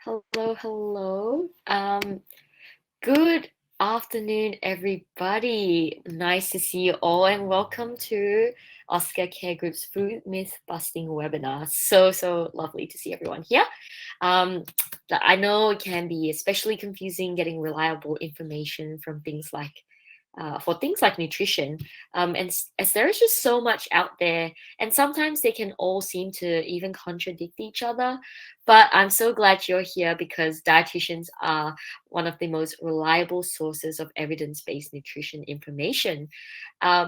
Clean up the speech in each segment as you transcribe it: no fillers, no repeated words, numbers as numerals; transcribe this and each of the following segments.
Hello, hello. Good afternoon, everybody. Nice to see you all, and welcome to Oscar Care Group's Food Myth Busting webinar. So lovely to see everyone here. Um, I know it can be especially confusing getting reliable information from things like for things like nutrition. And as there is just so much out there, and sometimes they can all seem to even contradict each other. But I'm so glad you're here because dietitians are one of the most reliable sources of evidence based nutrition information.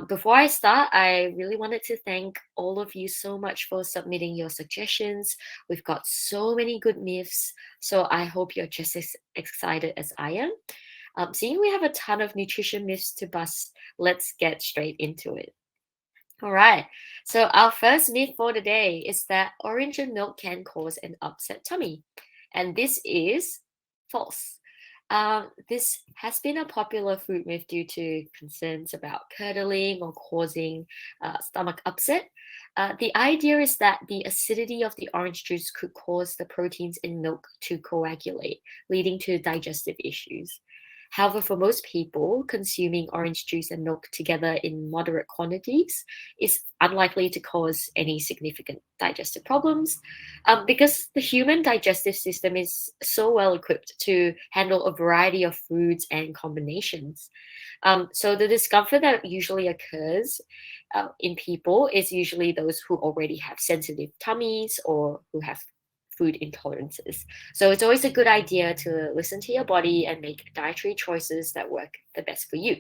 Before I start, I really wanted to thank all of you so much for submitting your suggestions. We've got so many good myths, so I hope you're just as excited as I am. Seeing we have a ton of nutrition myths to bust, let's get straight into it. All right. So our first myth for today is that orange and milk can cause an upset tummy, and this is false. This has been a popular food myth due to concerns about curdling or causing stomach upset. The idea is that the acidity of the orange juice could cause the proteins in milk to coagulate, leading to digestive issues. However, for most people, consuming orange juice and milk together in moderate quantities is unlikely to cause any significant digestive problems because the human digestive system is so well equipped to handle a variety of foods and combinations. So the discomfort that usually occurs in people is usually those who already have sensitive tummies or who have food intolerances. So it's always a good idea to listen to your body and make dietary choices that work the best for you.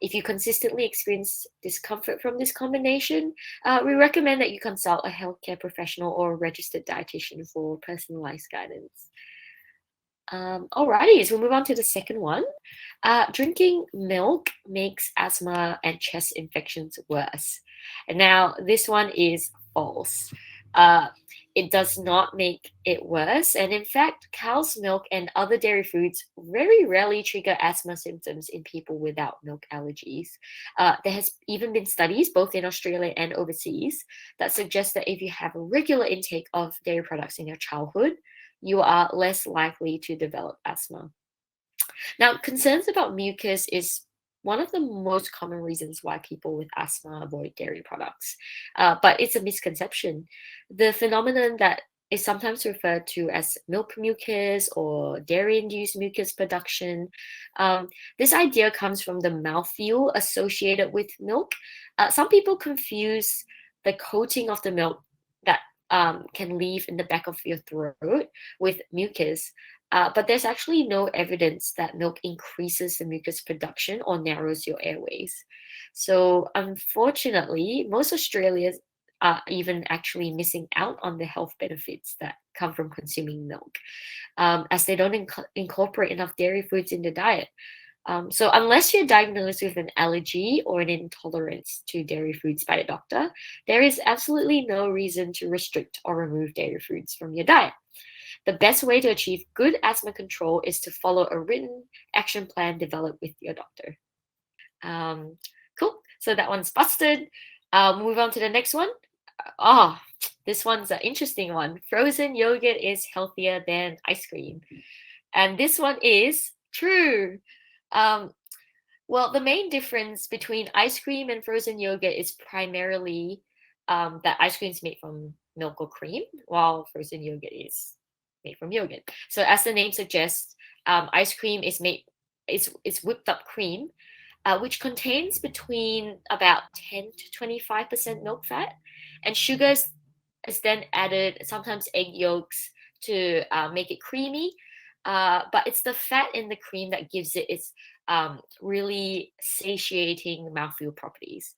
If you consistently experience discomfort from this combination, we recommend that you consult a healthcare professional or a registered dietitian for personalized guidance. Alrighty, so we'll move on to the second one. Drinking milk makes asthma and chest infections worse. And now, this one is false. Uh, it does not make it worse. And in fact, cow's milk and other dairy foods very rarely trigger asthma symptoms in people without milk allergies. There has even been studies, both in Australia and overseas, that suggest that if you have a regular intake of dairy products in your childhood, you are less likely to develop asthma. Now, concerns about mucus is one of the most common reasons why people with asthma avoid dairy products, but it's a misconception. The phenomenon that is sometimes referred to as milk mucus or dairy induced mucus production. Um, this idea comes from the mouthfeel associated with milk. Some people confuse the coating of the milk that can leave in the back of your throat with mucus. But there's actually no evidence that milk increases the mucus production or narrows your airways. So, unfortunately, most Australians are even actually missing out on the health benefits that come from consuming milk, as they don't incorporate enough dairy foods in the diet. So, unless you're diagnosed with an allergy or an intolerance to dairy foods by a doctor, there is absolutely no reason to restrict or remove dairy foods from your diet. The best way to achieve good asthma control is to follow a written action plan developed with your doctor. Cool. So that one's busted. Move on to the next one. Oh, this one's an interesting one. Frozen yogurt is healthier than ice cream. And this one is true. Um, well, the main difference between ice cream and frozen yogurt is primarily that ice cream is made from milk or cream, while frozen yogurt is made from yogurt. So, as the name suggests, ice cream is made it's whipped up cream, which contains between about 10 to 25% milk fat, and is then added, sometimes egg yolks, to make it creamy. But it's the fat in the cream that gives it its really satiating mouthfeel properties.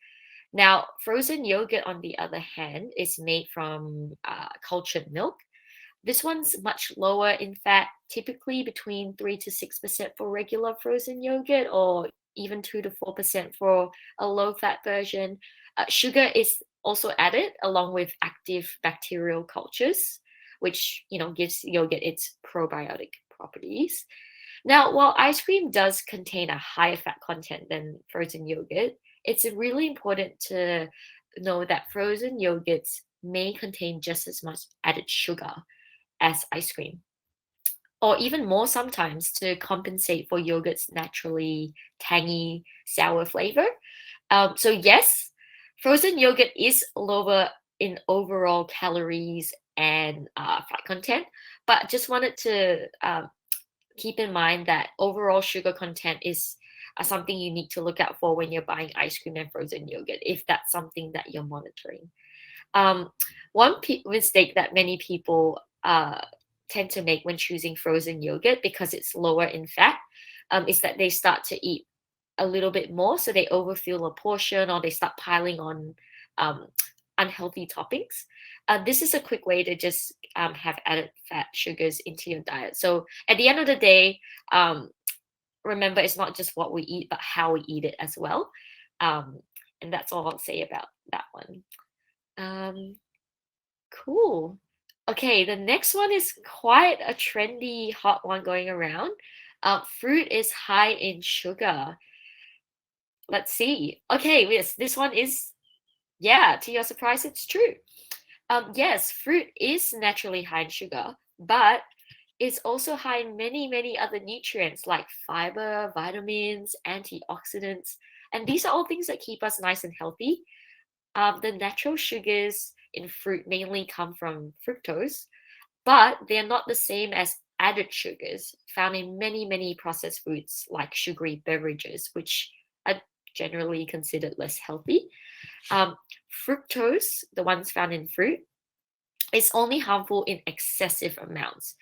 Now, frozen yogurt, on the other hand, is made from cultured milk. This one's much lower in fat, typically between 3 to 6% for regular frozen yogurt, or even 2 to 4% for a low fat version. Sugar is also added along with active bacterial cultures, which gives yogurt its probiotic properties. Now, while ice cream does contain a higher fat content than frozen yogurt, it's really important to know that frozen yogurts may contain just as much added sugar as ice cream. or even more sometimes to compensate for yogurt's naturally tangy, sour flavor. So yes, frozen yogurt is lower in overall calories and fat content, but just wanted to keep in mind that overall sugar content is something you need to look out for when you're buying ice cream and frozen yogurt, if that's something that you're monitoring. Um, one mistake that many people tend to make when choosing frozen yogurt because it's lower in fat is that they start to eat a little bit more, so they overfill a portion or they start piling on um, unhealthy toppings. This is a quick way to just have added fat sugars into your diet. So at the end of the day, um, remember it's not just what we eat, but how we eat it as well. Um, and that's all I'll say about that one. Um, cool. Okay, the next one is quite a trendy, hot one going around. Fruit is high in sugar. Let's see. Okay, yes, this one is, yeah, to your surprise, it's true. Yes, fruit is naturally high in sugar, but it's also high in many, many other nutrients like fiber, vitamins, antioxidants, and these are all things that keep us nice and healthy. The natural sugars in fruit mainly come from fructose, but they're not the same as added sugars found in many, many processed foods like sugary beverages, which are generally considered less healthy. Um, Fructose, the ones found in fruit, is only harmful in excessive amounts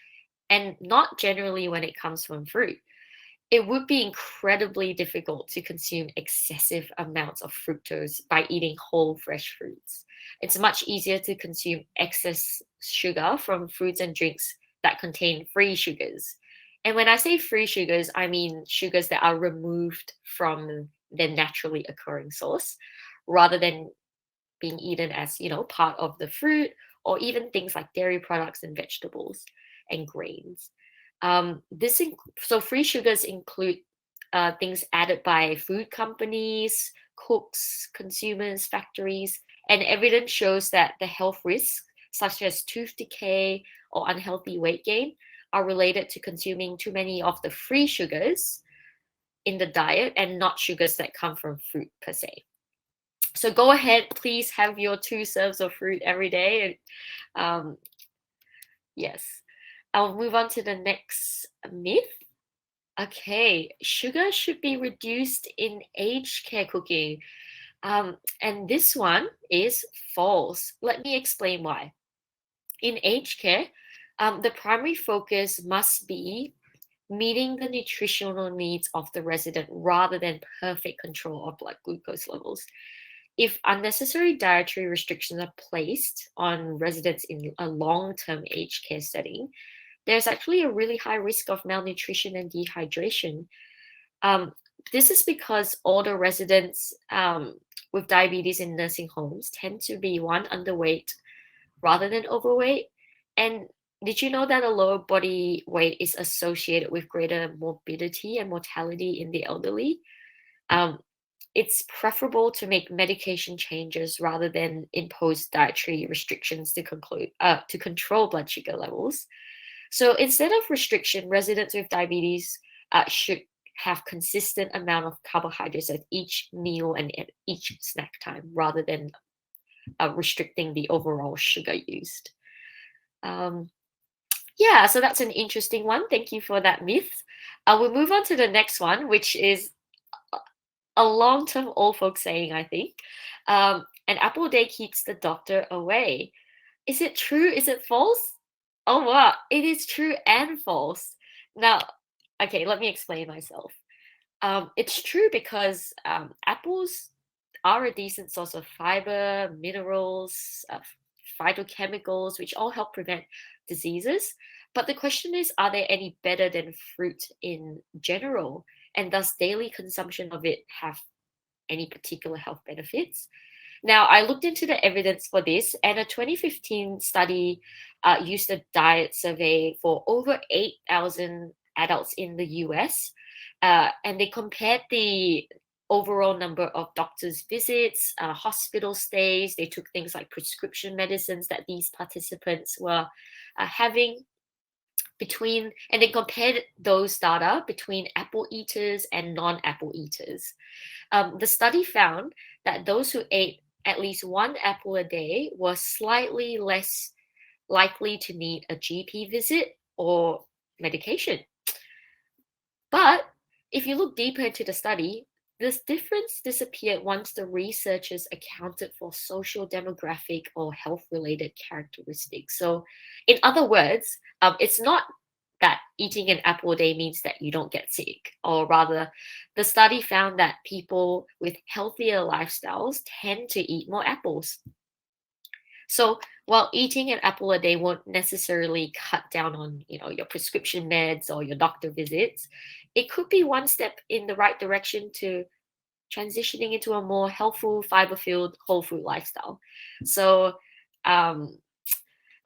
and not generally when it comes from fruit. It would be incredibly difficult to consume excessive amounts of fructose by eating whole fresh fruits. It's much easier to consume excess sugar from fruits and drinks that contain free sugars. And when I say free sugars, I mean sugars that are removed from their naturally occurring source rather than being eaten as, part of the fruit or even things like dairy products and vegetables and grains. So free sugars include things added by food companies, cooks, consumers, factories, and evidence shows that the health risks, such as tooth decay or unhealthy weight gain, are related to consuming too many of the free sugars in the diet and not sugars that come from fruit per se. So go ahead, please have your 2 serves of fruit every day. Um, yes. I'll move on to the next myth. Okay, sugar should be reduced in aged care cooking. And this one is false. Let me explain why. In aged care, the primary focus must be meeting the nutritional needs of the resident rather than perfect control of blood glucose levels. If unnecessary dietary restrictions are placed on residents in a long term aged care setting, there's actually a really high risk of malnutrition and dehydration. Um, this is because older residents with diabetes in nursing homes tend to be one, underweight rather than overweight. And did you know that a lower body weight is associated with greater morbidity and mortality in the elderly? Um, it's preferable to make medication changes rather than impose dietary restrictions to control blood sugar levels. So instead of restriction, residents with diabetes should have consistent amount of carbohydrates at each meal and at each snack time, rather than restricting the overall sugar used. Um, yeah, so that's an interesting one. Thank you for that myth. We'll move on to the next one, which is a long-term old folks saying, I think. An apple a day keeps the doctor away. Is it true? Is it false? Oh, wow. It is true and false. Now, okay, let me explain myself. It's true because apples are a decent source of fiber, minerals, phytochemicals, which all help prevent diseases. But the question is, are they any better than fruit in general? And does daily consumption of it have any particular health benefits? Now, I looked into the evidence for this, and a 2015 study used a diet survey for over 8,000 adults in the US, and they compared the overall number of doctors' visits, hospital stays. They took things like prescription medicines that these participants were having and they compared those data between apple eaters and non-apple eaters. The study found that those who ate at least one apple a day were slightly less likely to need a GP visit or medication. But if you look deeper into the study, this difference disappeared once the researchers accounted for social demographic or health related characteristics. So, in other words, it's not that eating an apple a day means that you don't get sick, or rather, the study found that people with healthier lifestyles tend to eat more apples. So while eating an apple a day won't necessarily cut down on, your prescription meds or your doctor visits, it could be one step in the right direction to transitioning into a more healthful, fiber-filled, whole food lifestyle. So um,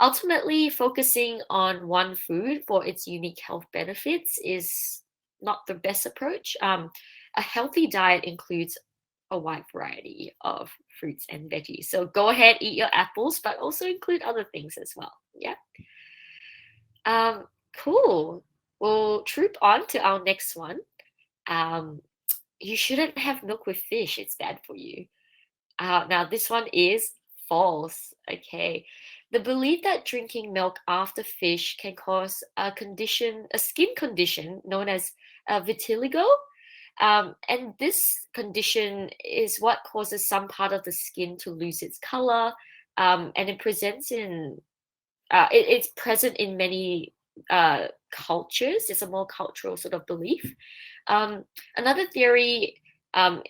ultimately, focusing on one food for its unique health benefits is not the best approach. A healthy diet includes a wide variety of fruits and veggies. So go ahead, eat your apples, but also include other things as well. Yeah. Cool. We'll troop on to our next one. You shouldn't have milk with fish. It's bad for you. Now, this one is false. Okay. The belief that drinking milk after fish can cause a skin condition known as vitiligo. And this condition is what causes some part of the skin to lose its color. And it's present in many cultures. It's a more cultural sort of belief. Another theory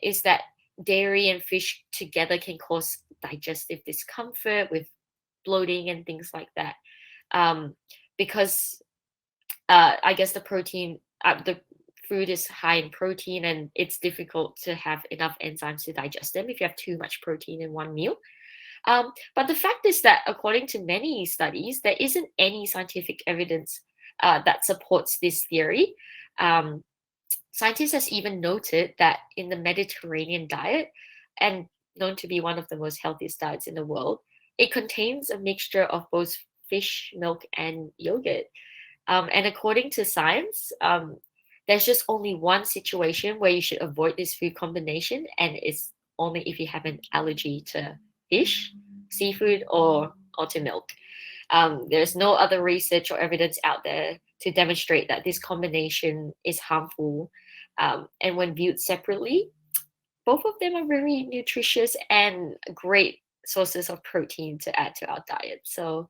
is that dairy and fish together can cause digestive discomfort with bloating and things like that. Because I guess the food is high in protein and it's difficult to have enough enzymes to digest them if you have too much protein in one meal. But the fact is that according to many studies, there isn't any scientific evidence that supports this theory. Scientists has even noted that in the Mediterranean diet, and known to be one of the most healthiest diets in the world, it contains a mixture of both fish, milk, and yogurt. And according to science, there's just only one situation where you should avoid this food combination, and it's only if you have an allergy to fish, seafood, or to milk. There's no other research or evidence out there to demonstrate that this combination is harmful. And when viewed separately, both of them are very nutritious and great sources of protein to add to our diet. So,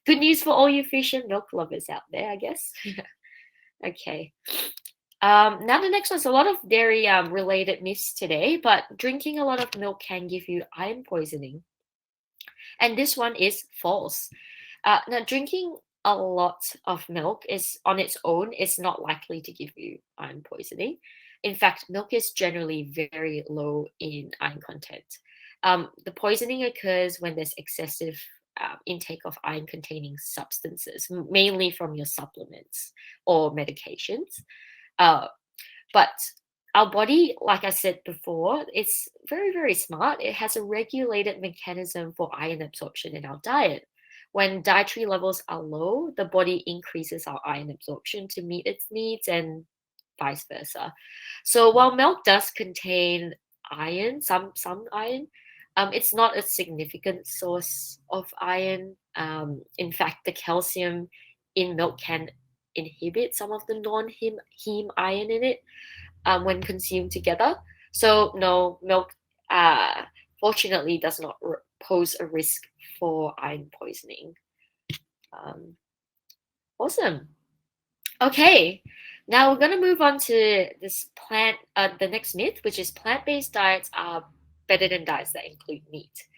good news for all you fish and milk lovers out there, I guess. Okay. Now the next one's a lot of dairy related myths today, but drinking a lot of milk can give you iron poisoning. And this one is false. Now drinking a lot of milk is on its own is not likely to give you iron poisoning. In fact, milk is generally very low in iron content. The poisoning occurs when there's excessive intake of iron containing substances, mainly from your supplements or medications. But our body, like I said before, it's very, very smart. It has a regulated mechanism for iron absorption in our diet. When dietary levels are low, the body increases our iron absorption to meet its needs and vice versa. So while milk does contain iron, some iron, it's not a significant source of iron. In fact, the calcium in milk can inhibit some of the non-heme iron in it when consumed together. So no, milk fortunately does not pose a risk for iron poisoning. Awesome. Okay, now we're going to move on to the next myth, which is plant-based diets are better than diets that include meat.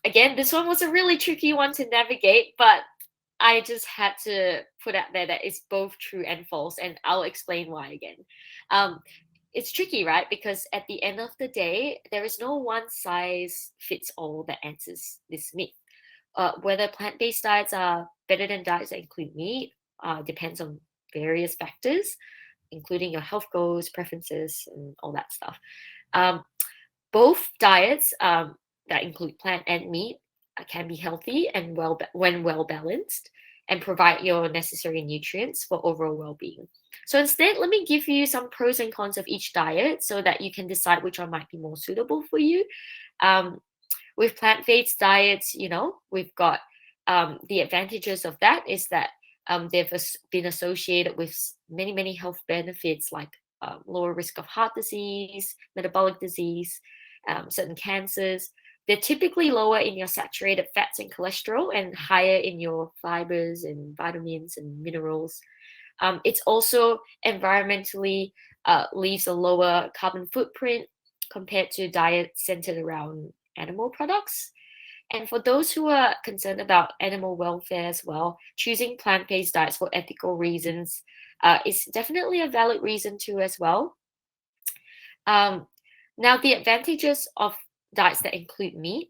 Again, this one was a really tricky one to navigate, but I just had to put out there that it's both true and false, and I'll explain why again. It's tricky, right? Because at the end of the day, there is no one size fits all that answers this myth. Whether plant-based diets are better than diets that include meat depends on various factors, including your health goals, preferences, and all that stuff. Both diets that include plant and meat can be healthy and when well balanced. and provide your necessary nutrients for overall well-being. So instead, let me give you some pros and cons of each diet so that you can decide which one might be more suitable for you. Um, with plant-based diets, we've got the advantages of that is that they've been associated with many, many health benefits like lower risk of heart disease, metabolic disease, certain cancers. They're typically lower in your saturated fats and cholesterol and higher in your fibers and vitamins and minerals. It's also environmentally leaves a lower carbon footprint compared to diets centered around animal products. And for those who are concerned about animal welfare as well, choosing plant-based diets for ethical reasons is definitely a valid reason too as well. Now, the advantages of diets that include meat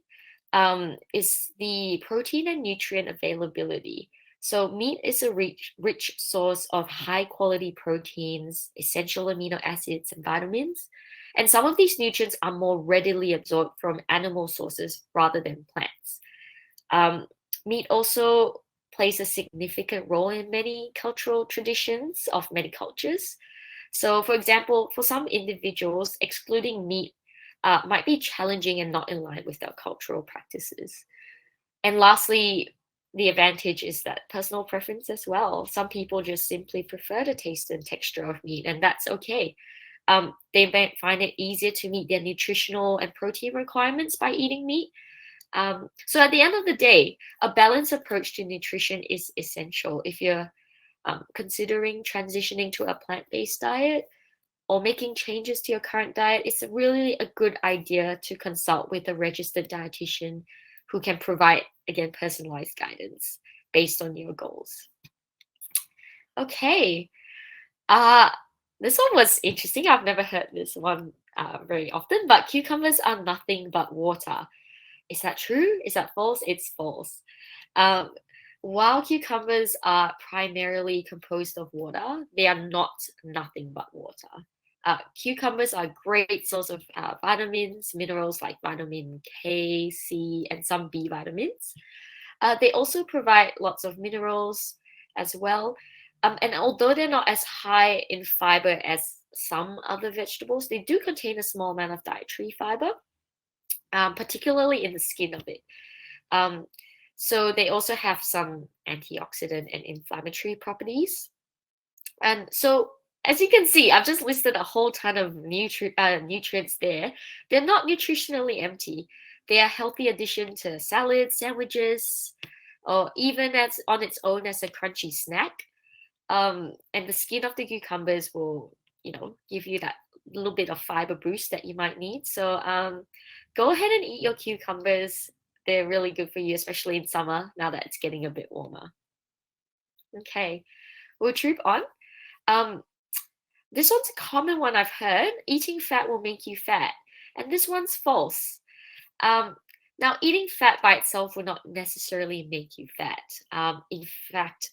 is the protein and nutrient availability. So meat is a rich source of high quality proteins, essential amino acids, and vitamins. And some of these nutrients are more readily absorbed from animal sources rather than plants. Meat also plays a significant role in many cultural traditions of many cultures. So, for example, for some individuals, excluding meat might be challenging and not in line with their cultural practices. And lastly, the advantage is that personal preference as well. Some people just simply prefer the taste and texture of meat, and that's okay. They may find it easier to meet their nutritional and protein requirements by eating meat. So at the end of the day, a balanced approach to nutrition is essential. If you're considering transitioning to a plant-based diet or making changes to your current diet, it's really a good idea to consult with a registered dietitian who can provide, again, personalized guidance based on your goals. Okay. This one was interesting. I've never heard this one very often, but cucumbers are nothing but water. Is that true? Is that false? It's false. Um, while cucumbers are primarily composed of water, they are not nothing but water. Cucumbers are a great source of vitamins, minerals like vitamin K, C, and some B vitamins. They also provide lots of minerals as well. And although they're not as high in fiber as some other vegetables, they do contain a small amount of dietary fiber, particularly in the skin of it. So they also have some antioxidant and inflammatory properties. And so, as you can see, I've just listed a whole ton of nutrients there. They're not nutritionally empty. They are a healthy addition to salads, sandwiches, or even as on its own as a crunchy snack. And the skin of the cucumbers will, give you that little bit of fiber boost that you might need. So go ahead and eat your cucumbers. They're really good for you, especially in summer, now that it's getting a bit warmer. Okay, we'll troop on. This one's a common one I've heard. Eating fat will make you fat. And this one's false. Now, eating fat by itself will not necessarily make you fat. In fact,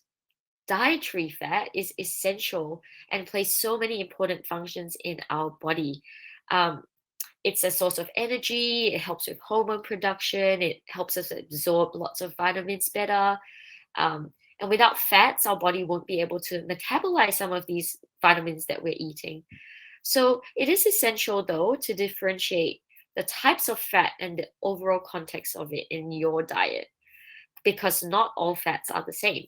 dietary fat is essential and plays so many important functions in our body. It's a source of energy, it helps with hormone production, it helps us absorb lots of vitamins better. And without fats, our body won't be able to metabolize some of these vitamins that we're eating. So it is essential, though, to differentiate the types of fat and the overall context of it in your diet, because not all fats are the same.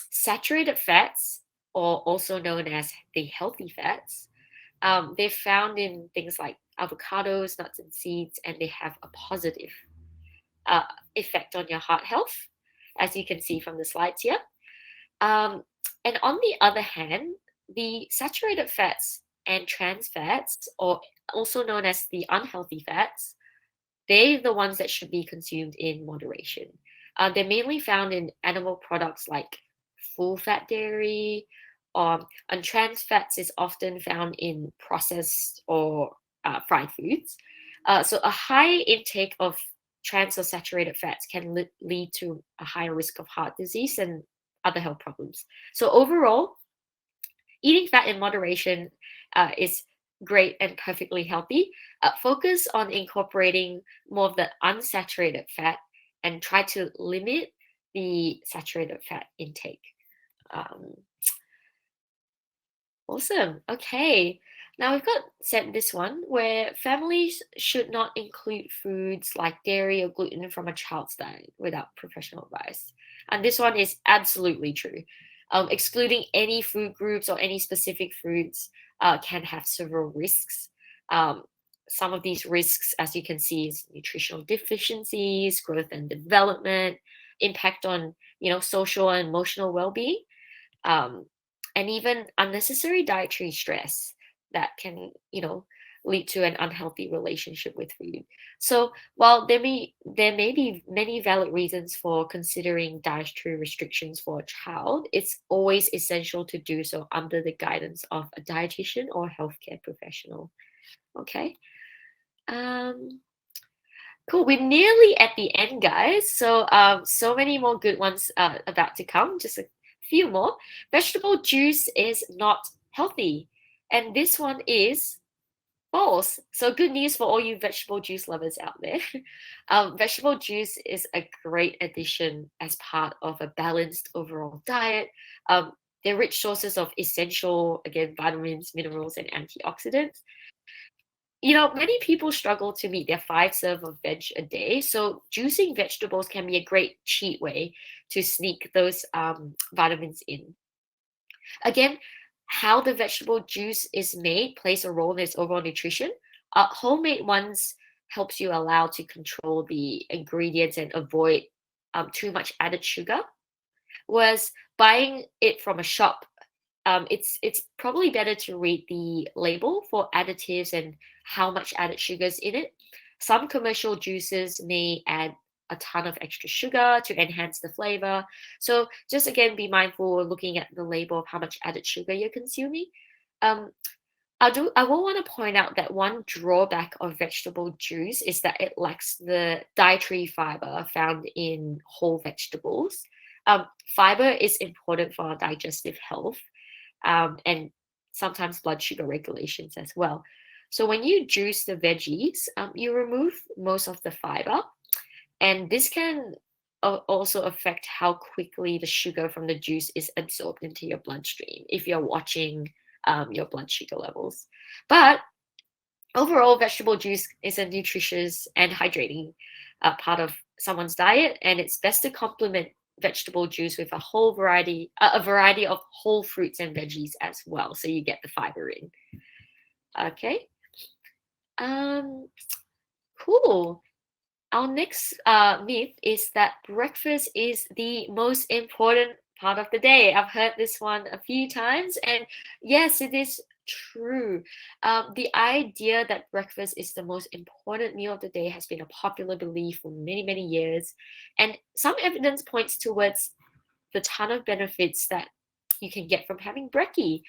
Saturated fats, or also known as the healthy fats, they're found in things like avocados, nuts, and seeds, and they have a positive effect on your heart health, as you can see from the slides here. And on the other hand, the saturated fats and trans fats, or also known as the unhealthy fats, they're the ones that should be consumed in moderation. They're mainly found in animal products like full-fat dairy, and trans fats is often found in processed or fried foods. So a high intake of trans or saturated fats can lead to a higher risk of heart disease and other health problems. So overall, eating fat in moderation is great and perfectly healthy. Focus on incorporating more of the unsaturated fat and try to limit the saturated fat intake. Um, Awesome. Okay. Now we've got set this one where families should not include foods like dairy or gluten from a child's diet without professional advice. And this one is absolutely true. Excluding any food groups or any specific foods can have several risks. Um, some of these risks, as you can see, is nutritional deficiencies, growth and development, impact on social and emotional well-being, um, and even unnecessary dietary stress that can, lead to an unhealthy relationship with food. So while there may be many valid reasons for considering dietary restrictions for a child, it's always essential to do so under the guidance of a dietitian or healthcare professional. Okay. Um, Cool. We're nearly at the end, guys. So many more good ones about to come. Just a few more. Vegetable juice is not healthy, and this one is false. So good news for all you vegetable juice lovers out there. Vegetable juice is a great addition as part of a balanced overall diet. Um, they're rich sources of essential, again, vitamins, minerals, and antioxidants. Many people struggle to meet their 5 serve of veg a day. So juicing vegetables can be a great cheat way to sneak those vitamins in. Again, how the vegetable juice is made plays a role in its overall nutrition. Homemade ones helps you allow to control the ingredients and avoid too much added sugar. Whereas buying it from a shop, it's probably better to read the label for additives and how much added sugar is in it. Some commercial juices may add a ton of extra sugar to enhance the flavor. So just again, be mindful looking at the label of how much added sugar you're consuming. Um, I will want to point out that one drawback of vegetable juice is that it lacks the dietary fiber found in whole vegetables. Fiber is important for our digestive health, and sometimes blood sugar regulations as well. So when you juice the veggies, you remove most of the fiber, and this can also affect how quickly the sugar from the juice is absorbed into your bloodstream if you're watching your blood sugar levels. But overall, vegetable juice is a nutritious and hydrating part of someone's diet, and it's best to complement vegetable juice with a variety of whole fruits and veggies as well, so you get the fiber in. Okay. Um, cool. Our next myth is that breakfast is the most important part of the day. I've heard this one a few times, and yes, it is true. The idea that breakfast is the most important meal of the day has been a popular belief for many, many years, and some evidence points towards the ton of benefits that you can get from having brekkie.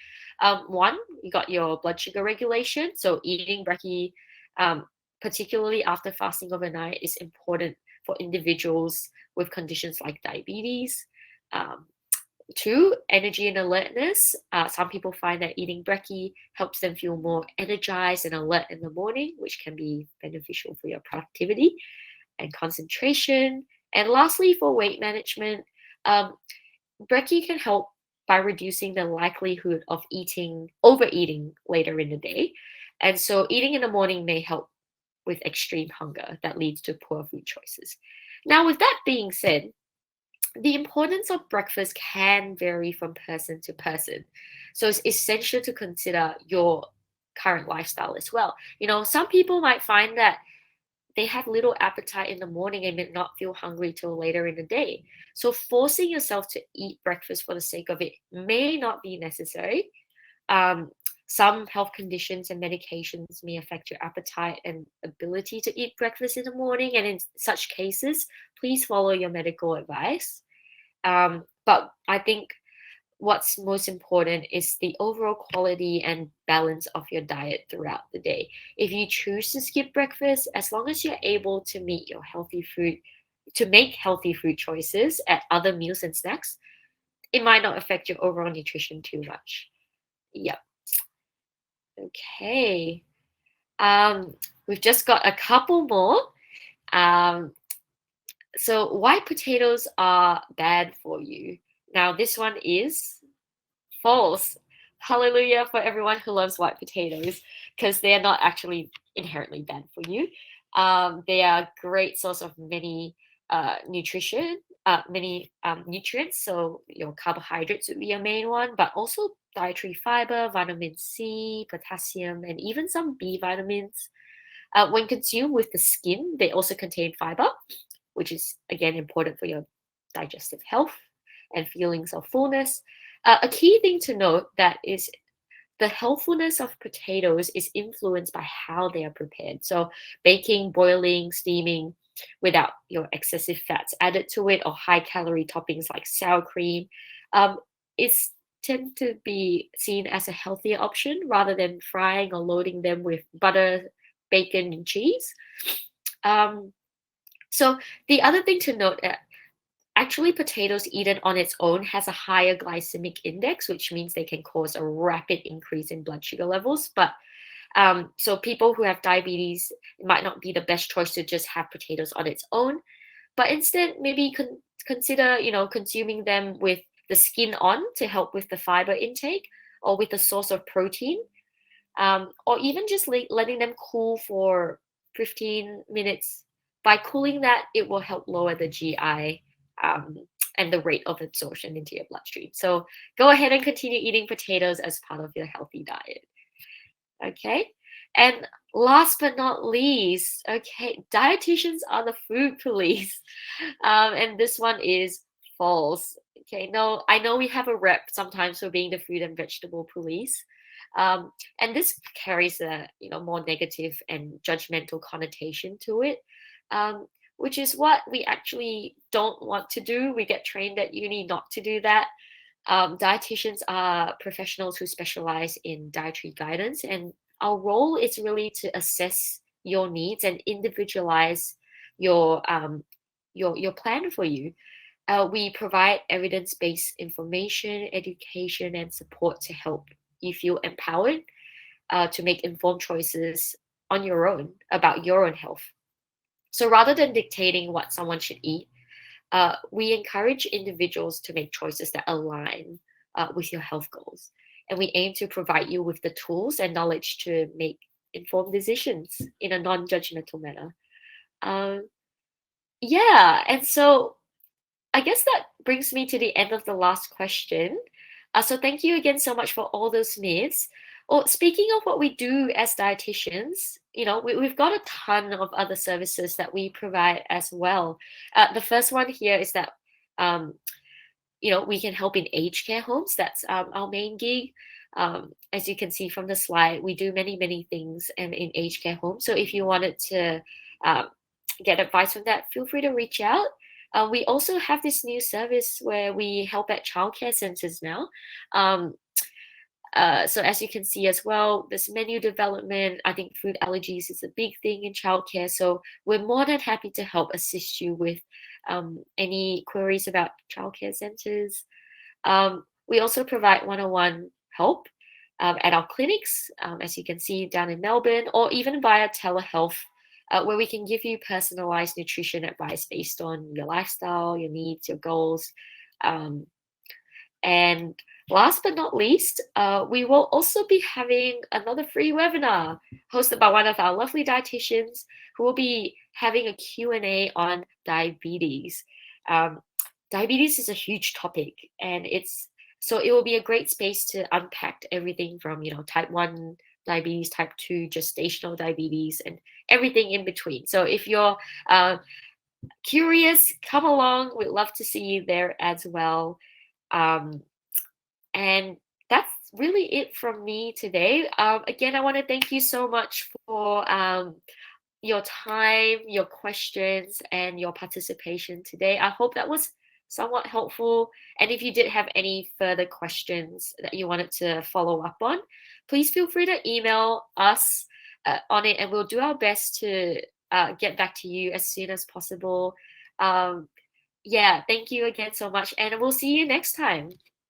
One, you got your blood sugar regulation, so eating brekkie, um, particularly after fasting overnight, is important for individuals with conditions like diabetes. Um, Two, energy and alertness. Some people find that eating brekkie helps them feel more energized and alert in the morning, which can be beneficial for your productivity and concentration. And lastly, for weight management, um, brekkie can help by reducing the likelihood of overeating later in the day. And so eating in the morning may help with extreme hunger that leads to poor food choices. Now, with that being said, the importance of breakfast can vary from person to person. So it's essential to consider your current lifestyle as well. Some people might find that they have little appetite in the morning and may not feel hungry till later in the day. So forcing yourself to eat breakfast for the sake of it may not be necessary. Um, some health conditions and medications may affect your appetite and ability to eat breakfast in the morning. And in such cases, please follow your medical advice. But I think what's most important is the overall quality and balance of your diet throughout the day. If you choose to skip breakfast, as long as you're able to make healthy food choices at other meals and snacks, it might not affect your overall nutrition too much. Yep. Okay. Um, we've just got a couple more. Um, So white potatoes are bad for you. Now, this one is false. Hallelujah for everyone who loves white potatoes, because they are not actually inherently bad for you. They are a great source of many many nutrients. So your carbohydrates would be your main one, but also dietary fiber, vitamin C, potassium, and even some B vitamins. When consumed with the skin, they also contain fiber, which is again important for your digestive health and feelings of fullness. A key thing to note that is the healthfulness of potatoes is influenced by how they are prepared. So baking, boiling, steaming without excessive fats added to it, or high calorie toppings like sour cream, um, is tend to be seen as a healthier option rather than frying or loading them with butter, bacon, and cheese. Um, so the other thing to note, actually, potatoes eaten on its own has a higher glycemic index, which means they can cause a rapid increase in blood sugar levels. But so people who have diabetes, it might not be the best choice to just have potatoes on its own, but instead maybe consider consuming them with the skin on to help with the fiber intake, or with a source of protein, or even just letting them cool for 15 minutes. By cooling that, it will help lower the GI um, and the rate of absorption into your bloodstream. So go ahead and continue eating potatoes as part of your healthy diet. Okay. And last but not least, okay, dietitians are the food police. And this one is false. Okay, no, I know we have a rep sometimes for being the food and vegetable police. And this carries a more negative and judgmental connotation to it, which is what we actually don't want to do. We get trained at uni not to do that. Dietitians are professionals who specialize in dietary guidance, and our role is really to assess your needs and individualize your your plan for you. We provide evidence-based information, education, and support to help you feel empowered to make informed choices on your own about your own health. So rather than dictating what someone should eat, we encourage individuals to make choices that align with your health goals. And we aim to provide you with the tools and knowledge to make informed decisions in a non judgmental manner. Um, yeah, and so I guess that brings me to the end of the last question. So thank you again so much for all those myths. Oh, speaking of what we do as dietitians, we've got a ton of other services that we provide as well. The first one here is that um, we can help in aged care homes. That's our main gig. As you can see from the slide, we do many, many things in aged care homes. So if you wanted to um, get advice from that, feel free to reach out. We also have this new service where we help at childcare centers now. Um, so as you can see as well, this menu development, I think food allergies is a big thing in childcare. So we're more than happy to help assist you with any queries about childcare centers. We also provide one-on-one help at our clinics, as you can see down in Melbourne, or even via telehealth, where we can give you personalized nutrition advice based on your lifestyle, your needs, your goals. And last but not least, we will also be having another free webinar hosted by one of our lovely dietitians, who will be having a Q&A on diabetes. Diabetes is a huge topic, and so it will be a great space to unpack everything from type 1 diabetes, type 2 gestational diabetes, and everything in between. So if you're curious, come along. We'd love to see you there as well. And that's really it from me today. Again, I want to thank you so much for your time, your questions, and your participation today. I hope that was somewhat helpful. And if you did have any further questions that you wanted to follow up on, please feel free to email us on it, and we'll do our best to get back to you as soon as possible. Yeah, thank you again so much, and we'll see you next time.